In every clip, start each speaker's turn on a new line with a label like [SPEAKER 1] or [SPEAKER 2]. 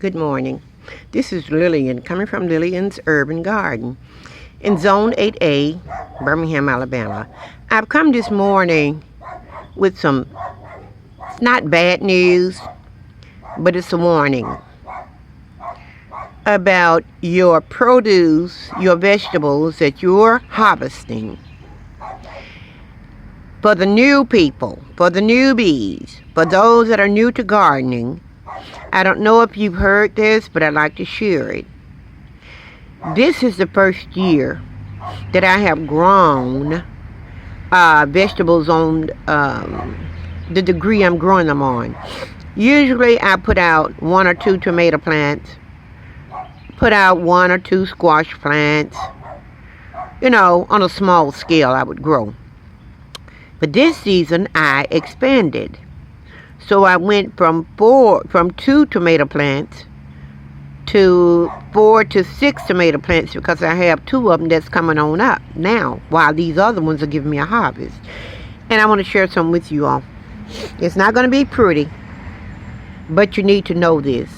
[SPEAKER 1] Good morning. This is Lillian coming from Lillian's Urban Garden in Zone 8A, Birmingham, Alabama. I've come this morning with some, not bad news, but it's a warning about your produce, your vegetables that you're harvesting. For the new people, for the newbies, for those that are new to gardening, I don't know if you've heard this, but I'd like to share it. This is the first year that I have grown vegetables on the degree I'm growing them on. Usually I put out 1 or 2 tomato plants, put out 1 or 2 squash plants, on a small scale I would grow. But this season I expanded. So I went from 2 tomato plants to 4 to 6 tomato plants because I have 2 of them that's coming on up now, while these other ones are giving me a harvest. And I want to share something with you all. It's not going to be pretty, but you need to know this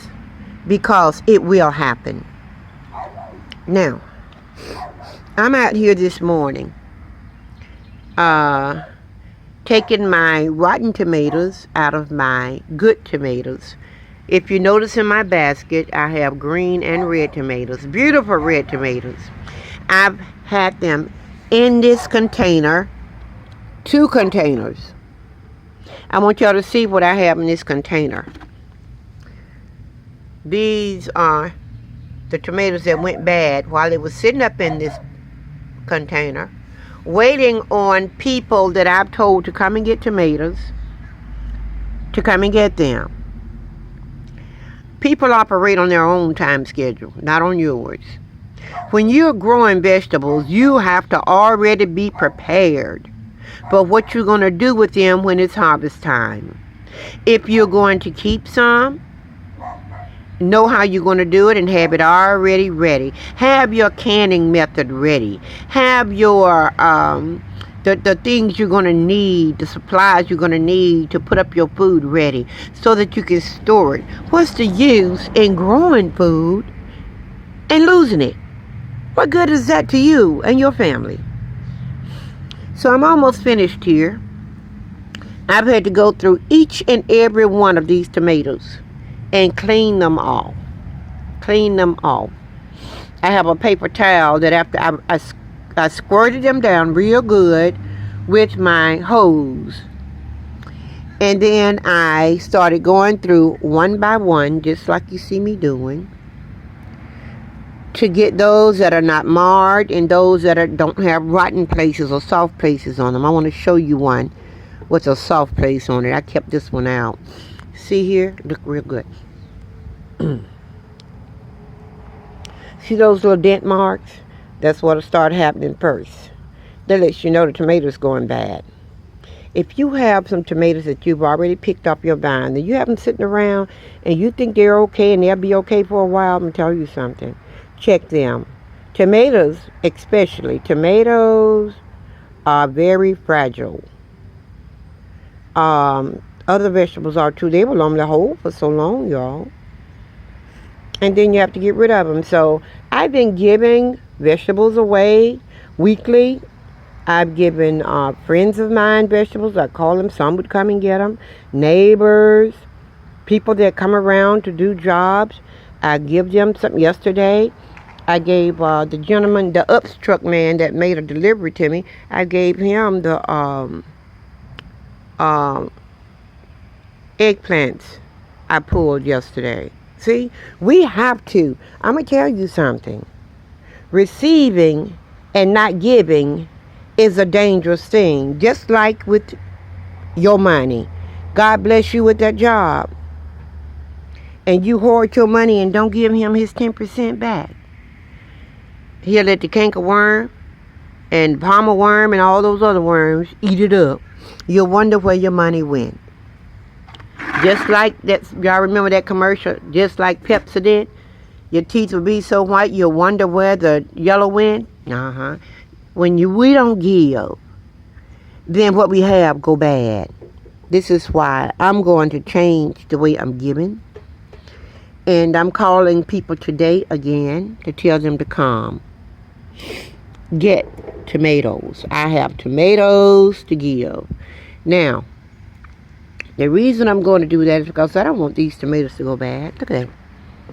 [SPEAKER 1] because it will happen. Now, I'm out here this morning taking my rotten tomatoes out of my good tomatoes. If you notice in my basket, I have green and red tomatoes, beautiful red tomatoes. I've had them in this container, 2 containers. I want y'all to see what I have in this container. These are the tomatoes that went bad while they were sitting up in this container, waiting on people that I've told to come and get tomatoes, to come and get them. People operate on their own time schedule, not on yours. When you're growing vegetables, you have to already be prepared for what you're going to do with them when it's harvest time. If you're going to keep some, know how you're going to do it and have it already ready. Have your canning method ready. Have your the things you're going to need, the supplies you're going to need to put up your food ready so that you can store it. What's the use in growing food and losing it? What good is that to you and your family? So I'm almost finished here. I've had to go through each and every one of these tomatoes and clean them all. Clean them all. I have a paper towel that after I squirted them down real good with my hose. And then I started going through one by one, just like you see me doing, to get those that are not marred and those that don't have rotten places or soft places on them. I want to show you one with a soft place on it. I kept this one out. See here? Look real good. See those little dent marks? That's what'll start happening first. That lets you know the tomatoes going bad. If you have some tomatoes that you've already picked off your vine, and you have them sitting around and you think they're okay and they'll be okay for a while, I'm going to tell you something. Check them. Tomatoes, especially, tomatoes are very fragile. Other vegetables are too. They will only hold for so long, y'all. And then you have to get rid of them. So I've been giving vegetables away weekly. I've given friends of mine vegetables. I call them. Some would come and get them. Neighbors, people that come around to do jobs. I give them something. Yesterday, I gave the gentleman, the ups truck man that made a delivery to me, I gave him the eggplants I pulled yesterday. See, we have to. I'm going to tell you something. Receiving and not giving is a dangerous thing. Just like with your money. God bless you with that job. And you hoard your money and don't give him his 10% back. He'll let the cankerworm and palmer worm and all those other worms eat it up. You'll wonder where your money went. Just like that, y'all remember that commercial? Just like Pepsodent, your teeth will be so white you'll wonder where the yellow went. When we don't give, then what we have go bad. This is why I'm going to change the way I'm giving. And I'm calling people today again to tell them to come get tomatoes. I have tomatoes to give. Now, the reason I'm going to do that is because I don't want these tomatoes to go bad. Look at that.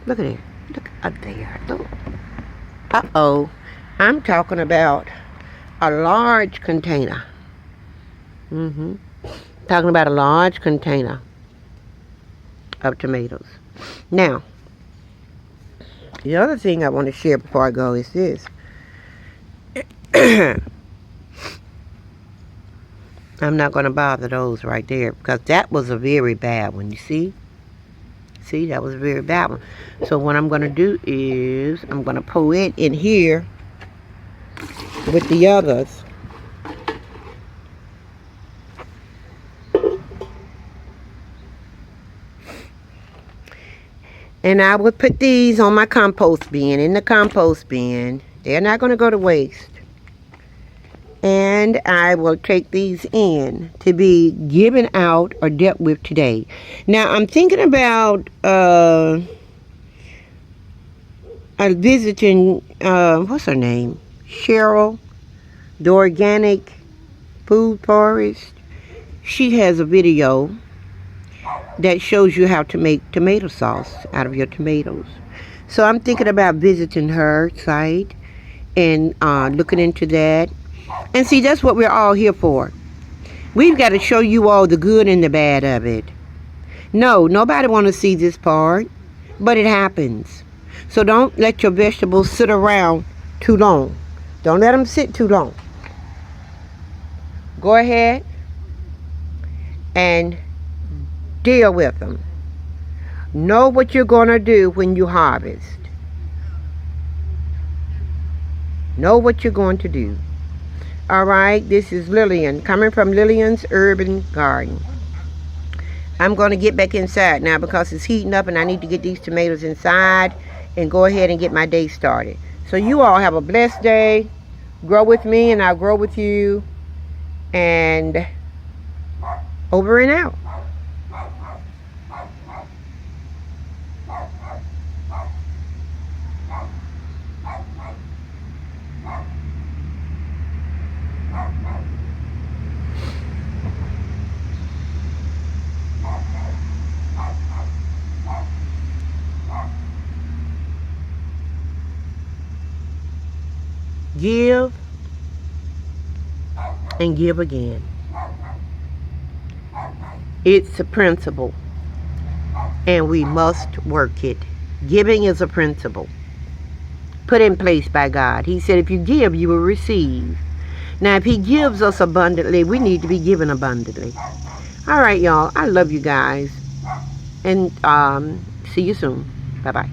[SPEAKER 1] Look at that. Look up there. Look. Uh-oh. I'm talking about a large container. Talking about a large container of tomatoes. Now, the other thing I want to share before I go is this. I'm not going to bother those right there because that was a very bad one. You see? See, that was a very bad one. So what I'm going to do is I'm going to pour it in here with the others. And I will put these on my compost bin, in the compost bin. They're not going to go to waste. And I will take these in to be given out or dealt with today. Now, I'm thinking about visiting, what's her name? Cheryl, the Organic Food Forest. She has a video that shows you how to make tomato sauce out of your tomatoes. So I'm thinking about visiting her site and looking into that. And see, that's what we're all here for. We've got to show you all the good and the bad of it. No, nobody want to see this part, but it happens. So don't let your vegetables sit around too long. Don't let them sit too long. Go ahead and deal with them. Know what you're going to do when you harvest. Know what you're going to do. All right, this is Lillian, coming from Lillian's Urban Garden. I'm going to get back inside now because it's heating up and I need to get these tomatoes inside and go ahead and get my day started. So you all have a blessed day. Grow with me and I'll grow with you. And over and out. Give and give again. It's a principle and we must work it. Giving is a principle put in place by God. He said if you give, you will receive. Now if he gives us abundantly, we need to be given abundantly. All right, y'all. I love you guys. And see you soon. Bye-bye.